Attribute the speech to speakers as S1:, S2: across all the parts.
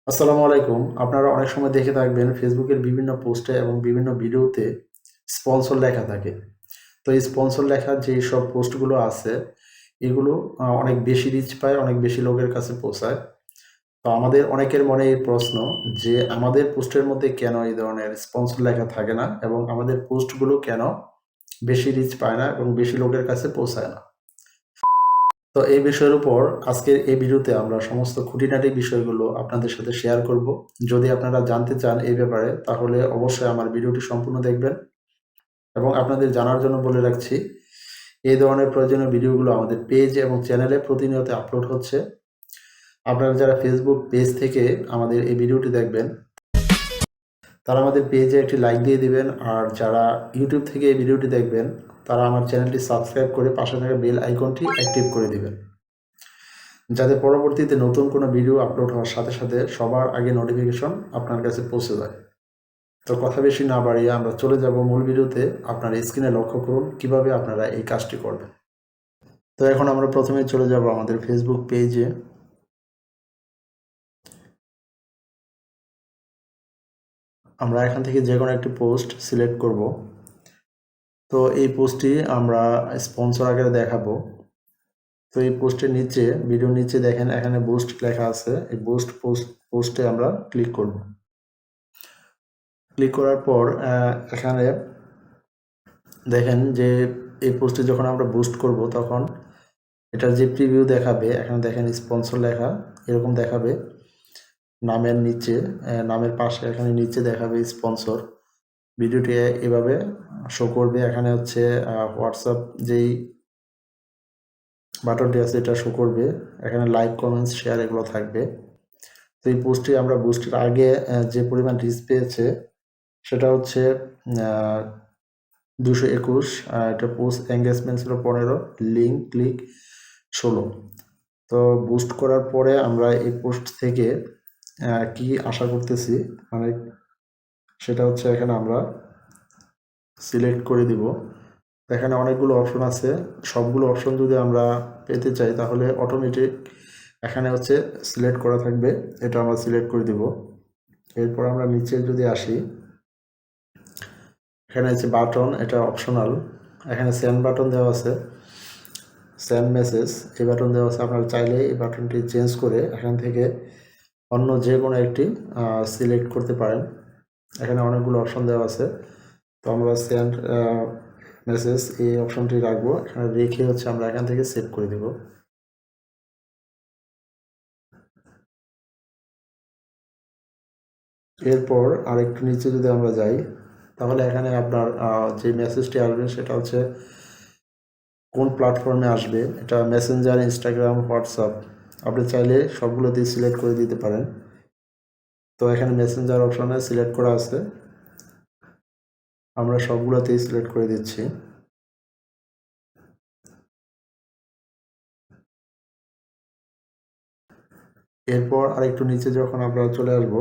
S1: আসসালামু আলাইকুম। আপনারা অনেক সময় দেখে থাকবেন ফেসবুকের বিভিন্ন পোস্টে এবং বিভিন্ন ভিডিওতে স্পন্সর লেখা থাকে। তো এই স্পন্সর লেখা যেসব পোস্টগুলো আছে এগুলো অনেক বেশি রিচ পায়, অনেক বেশি লোকের কাছে পৌঁছায়। তো আমাদের অনেকের মনে এই প্রশ্ন যে আমাদের পোস্টের মধ্যে কেন এই ধরনের স্পন্সর লেখা থাকে না এবং আমাদের পোস্টগুলো কেন বেশি রিচ পায় না এবং বেশি লোকের কাছে পৌঁছায় না। তো এই বিষয়ের উপর আজকের এই ভিডিওতে আমরা সমস্ত খুঁটিনাটি বিষয়গুলো আপনাদের সাথে শেয়ার করব। যদি আপনারা জানতে চান এই ব্যাপারে তাহলে অবশ্যই আমার ভিডিওটি সম্পূর্ণ দেখবেন এবং আপনাদের জানার জন্য বলে রাখছি এই ধরনের প্রয়োজনীয় ভিডিওগুলো আমাদের পেজ এবং চ্যানেলে প্রতিনিয়ত আপলোড হচ্ছে। আপনারা যারা ফেসবুক পেজ থেকে আমাদের এই ভিডিওটি দেখবেন তারা আমাদের পেজে একটি লাইক দিয়ে দিবেন, আর যারা ইউটিউব থেকে এই ভিডিওটি দেখবেন তারা আমার চ্যানেলটি সাবস্ক্রাইব করে পাশে থাকা বেল আইকনটি অ্যাক্টিভ করে দিবেন, যাতে পরবর্তীতে নতুন কোনো ভিডিও আপলোড হওয়ার সাথে সাথে সবার আগে নোটিফিকেশন আপনার কাছে পৌঁছে যায়। তো কথা বেশি না বাড়িয়ে আমরা চলে যাব মূল ভিডিওতে। আপনারা স্ক্রিনে লক্ষ্য করুন কিভাবে আপনারা এই কাজটি করবেন। তো এখন আমরা প্রথমে চলে যাব আমাদের ফেসবুক পেজে। আমরা এখান থেকে যে কোনো একটি পোস্ট সিলেক্ট করব। তো এই পোস্টটি আমরা স্পন্সর আকারে দেখাবো। তো এই পোস্টের নিচে, ভিডিওর নিচে দেখেন এখানে বুস্ট লেখা আছে। এই পোস্টে আমরা ক্লিক করব। ক্লিক করার পর এখানে দেখেন যে এই পোস্টে যখন আমরা বুস্ট করব তখন এটার যে প্রিভিউ দেখাবে, এখানে দেখেন স্পন্সর লেখা এরকম দেখাবে। নামের নিচে, নামের পাশে এখানে নিচে দেখাবে স্পন্সর। ভিডিওটি এভাবে শো করবে। এখানে হচ্ছে হোয়াটসঅ্যাপ যেই বাটনটি আছে এটা শো করবে। এখানে লাইক, কমেন্টস, শেয়ার এগুলো থাকবে। তো এই পোস্টটি আমরা বুস্টের আগে যে পরিমাণ রিচ পেয়েছে সেটা হচ্ছে 221। এটা পোস্ট এঙ্গেজমেন্ট ছিল 15, লিঙ্ক ক্লিক 16। তো বুস্ট করার পরে আমরা এই পোস্ট থেকে কি আশা করতেছি, মানে সেটা হচ্ছে এখানে আমরা সিলেক্ট করে দিব। এখানে অনেকগুলো অপশন আছে। সবগুলো অপশন যদি আমরা পেতে চাই তাহলে অটোমেটিক এখানে হচ্ছে সিলেক্ট করা থাকবে, এটা আমরা সিলেক্ট করে দিব। এরপর আমরা নিচে যদি আসি, এখানে হচ্ছে বাটন, এটা অপশনাল। এখানে সেন্ড বাটন দেওয়া আছে, সেন্ড মেসেজ এই বাটন দেওয়া আছে। আপনারা চাইলে এই বাটনটি চেঞ্জ করে এখান থেকে অন্য যে কোনো একটি সিলেক্ট করতে পারেন। এখানে অনেকগুলো অপশন দেওয়া আছে। তো আমরা সেন্ড মেসেজ এই অপশনটি রাখবো। এখানে রেখে হচ্ছে আমরা এখান থেকে সেভ করে দেব। এরপর আরেকটু নিচে যদি আমরা যাই তাহলে এখানে আপনার যে মেসেজটি আসবে সেটা হচ্ছে কোন প্ল্যাটফর্মে আসবে। এটা মেসেঞ্জার, ইনস্টাগ্রাম, হোয়াটসঅ্যাপ, আপনি চাইলে সবগুলোতেই সিলেক্ট করে দিতে পারেন। তো এখানে মেসেঞ্জার অপশনে সিলেক্ট করা আছে, আমরা সবগুলোতেই সিলেক্ট করে দিচ্ছি। এরপর আরেকটু নিচে যখন আমরা চলে আসব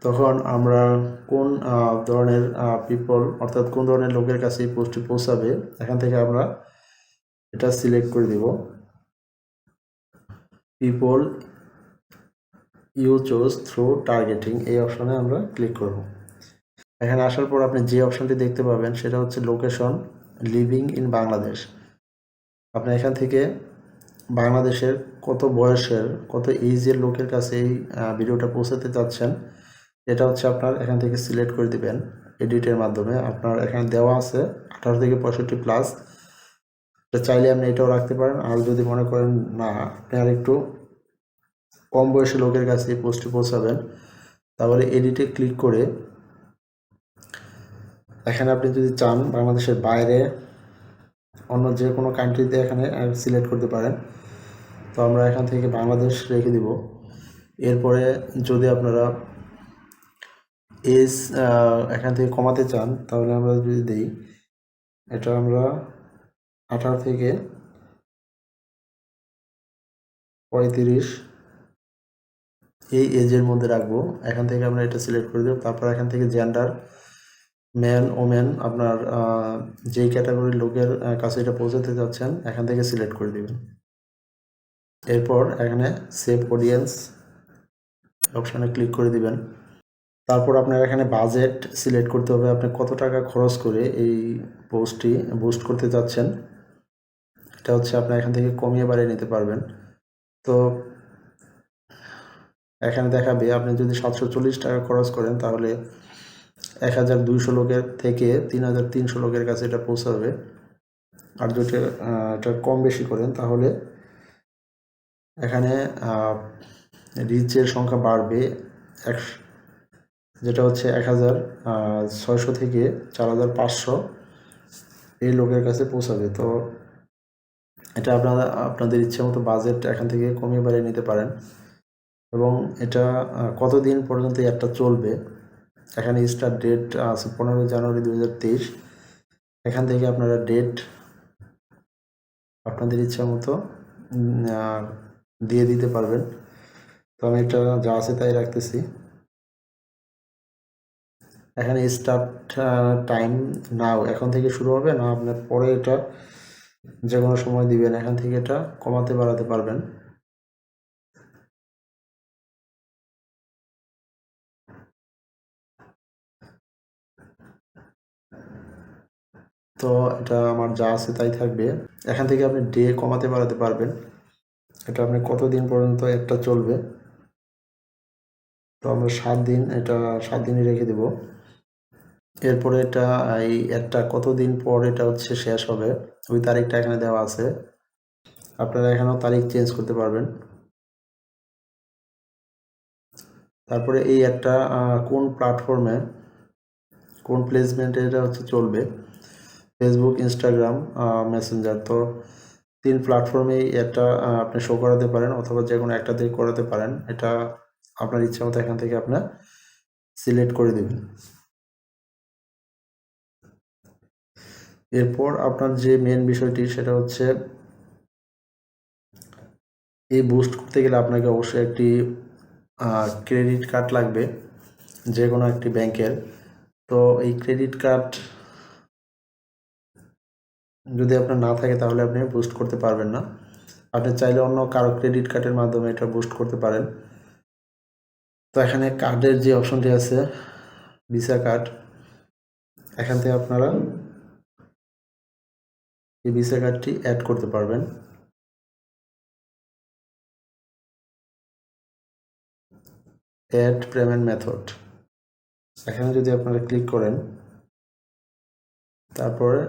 S1: তখন আমরা কোন ধরনের পিপল, অর্থাৎ কোন ধরনের লোকের কাছে এই পোস্টটি পৌঁছাবে এখান থেকে আমরা এটা সিলেক্ট করে দিব। People you choose through targeting এই অপশনে আমরা ক্লিক করব। এখানে আসার পর আপনি যে অপশনটি দেখতে পাবেন সেটা হচ্ছে লোকেশন, লিভিং ইন বাংলাদেশ। আপনি এখান থেকে বাংলাদেশের কত বয়সের, কত এইজের লোকের কাছে এই ভিডিওটা পৌঁছাতে চাচ্ছেন এটা হচ্ছে আপনার এখান থেকে সিলেক্ট করে দিবেন এডিটের মাধ্যমে। আপনার এখানে দেওয়া আছে 18 থেকে 65 প্লাস। এটা চাইলে আপনি এটাও রাখতে পারেন। আর যদি মনে করেন না আপনি আর একটু কম বয়সী লোকের কাছে এই পোস্টটি পৌঁছাবেন তাহলে এডিটে ক্লিক করে এখানে আপনি যদি চান বাংলাদেশের বাইরে অন্য যে কোনো কান্ট্রিতে এখানে সিলেক্ট করতে পারেন। তো আমরা এখান থেকে বাংলাদেশ রেখে দিব। এরপরে যদি আপনারা এজ এখান থেকে কমাতে চান তাহলে আমরা যদি দিই, এটা আমরা 18 থেকে 35 এই এজের মধ্যে রাখবো। এখান থেকে আমরা এটা সিলেক্ট করে দেব। তারপর এখান থেকে জেন্ডার, ম্যান, ওমেন, আপনার যেই ক্যাটাগরির লোকের কাছে এটা পৌঁছাতে যাচ্ছেন এখান থেকে সিলেক্ট করে দেবেন। এরপর এখানে সেভ অডিয়েন্স অপশানে ক্লিক করে দিবেন। তারপর আপনার এখানে বাজেট সিলেক্ট করতে হবে, আপনি কত টাকা খরচ করে এই পোস্টটি বুস্ট করতে যাচ্ছেন। এটা হচ্ছে আপনি এখান থেকে কমিয়ে বাড়িয়ে নিতে পারবেন। তো এখানে দেখাবে আপনি যদি 740 টাকা খরচ করেন তাহলে 1200 লোকের থেকে 3300 লোকের কাছে এটা পৌঁছাবে। আর যদি এটা কম বেশি করেন তাহলে এখানে রিচের সংখ্যা বাড়বে, যেটা হচ্ছে 1600 থেকে 4500 এই লোকের কাছে পৌঁছাবে। তো এটা আপনাদের ইচ্ছে মতো বাজেট এখান থেকে কমিয়ে বাড়িয়ে নিতে পারেন। এবং এটা কতদিন পর্যন্ত অ্যাডটা চলবে, এখানে স্টার্ট ডেট আছে 15 জানুয়ারি 2023। এখান থেকে আপনারা ডেট আপনাদের ইচ্ছা মতো দিয়ে দিতে পারবেন। তো আমি এটা যা আছে তাই রাখতেছি। এখানে স্টার্ট টাইম নাও এখন থেকে শুরু হবে না, আপনার পরে এটা যে কোনো সময় দিবেন, এখান থেকে এটা কমাতে বাড়াতে পারবেন। তো এটা আমার যা আছে তাই থাকবে। এখান থেকে আপনি ডে কমাতে বাড়াতে পারবেন, এটা আপনি কতদিন পর্যন্ত একটা চলবে। তো আমরা 7 দিন, এটা 7 দিনই রেখে দেব। এরপরে এটা এই একটা কতদিন পর এটা হচ্ছে শেষ হবে ওই তারিখটা এখানে দেওয়া আছে, আপনারা এখানেও তারিখ চেঞ্জ করতে পারবেন। তারপরে এই একটা কোন প্ল্যাটফর্মে কোন প্লেসমেন্টে এটা হচ্ছে চলবে, ফেসবুক, ইনস্টাগ্রাম, মেসেঞ্জার। তো 3 প্ল্যাটফর্মেই একটা আপনি শো করাতে পারেন অথবা যে কোনো একটা দিয়ে করাতে পারেন, এটা আপনার ইচ্ছা মতো এখান থেকে আপনার সিলেক্ট করে দেবেন। এরপর আপনার যে মেন বিষয়টি সেটা হচ্ছে এই বুস্ট করতে গেলে আপনাকে অবশ্যই একটি ক্রেডিট কার্ড লাগবে, যে কোনো একটি ব্যাংকের। তো এই ক্রেডিট কার্ড যদি আপনার না থাকে তাহলে আপনি বুস্ট করতে পারবেন না। আপনি চাইলে অন্য কারো ক্রেডিট কার্ডের মাধ্যমে এটা বুস্ট করতে পারেন। তো এখানে কার্ডের যে অপশনটি আছে ভিসা কার্ড, এখান থেকে আপনারা এই ভিসা কার্ডটি অ্যাড করতে পারবেন। অ্যাড পেমেন্ট মেথড, এখানে যদি আপনারা ক্লিক করেন তারপরে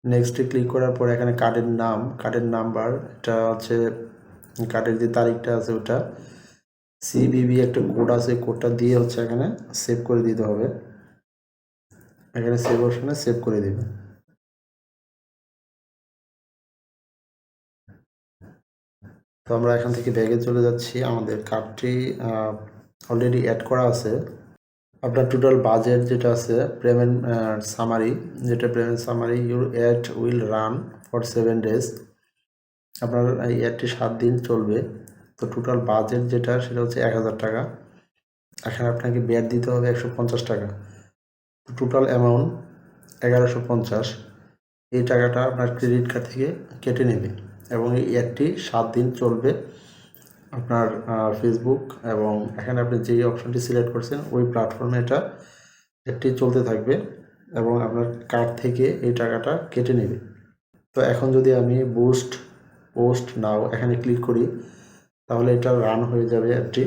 S1: নেক্সটে ক্লিক করার পর এখানে কার্ডের নাম, কার্ডের নাম্বার, এটা হচ্ছে কার্ডের যে তারিখটা আছে ওটা, সিবিবি একটা কোড আছে, কোডটা দিয়ে হচ্ছে এখানে সেভ করে দিতে হবে। এখানে সেভ অপশনে সেভ করে দিবেন। তো আমরা এখান থেকে ব্যাগে চলে যাচ্ছি, আমাদের কার্ডটি অলরেডি অ্যাড করা আছে। আপনার টোটাল বাজেট যেটা আছে পেমেন্ট সামারি, যেটা payment summary, your add will run for 7 days। আপনার এই অ্যাডটি 7 দিন চলবে। তো টোটাল বাজেট যেটা সেটা হচ্ছে 1000 টাকা। এখানে আপনাকে ব্যাট দিতে হবে 150 টাকা। Total amount 1150। এই টাকাটা আপনার ক্রেডিট কার্ড থেকে কেটে নেবে এবং এই অ্যাডটি 7 দিন চলবে আপনার ফেসবুক এবং এখানে আপনি যেই অপশনটি সিলেক্ট করছেন ওই প্ল্যাটফর্মে এটা অ্যাডটি চলতে থাকবে এবং আপনার কার্ড থেকে এই টাকাটা কেটে নেবে। তো এখন যদি আমি পোস্ট নাও এখানে ক্লিক করি তাহলে এটা রান হয়ে যাবে অ্যাডটি।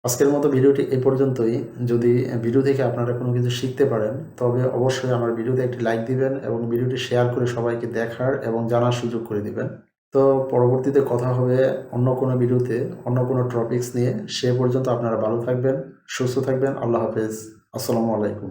S1: আজকের মতো ভিডিওটি এ পর্যন্তই। যদি ভিডিও থেকে আপনারা কোনো কিছু শিখতে পারেন তবে অবশ্যই আমার ভিডিওতে একটি লাইক দিবেন এবং ভিডিওটি শেয়ার করে সবাইকে দেখার এবং জানার সুযোগ করে দিবেন। তো পরবর্তীতে কথা হবে অন্য কোনো ভিডিওতে অন্য কোনো টপিকস নিয়ে। সে পর্যন্ত আপনারা ভালো থাকবেন, সুস্থ থাকবেন। আল্লাহ হাফেজ। আসসালামু আলাইকুম।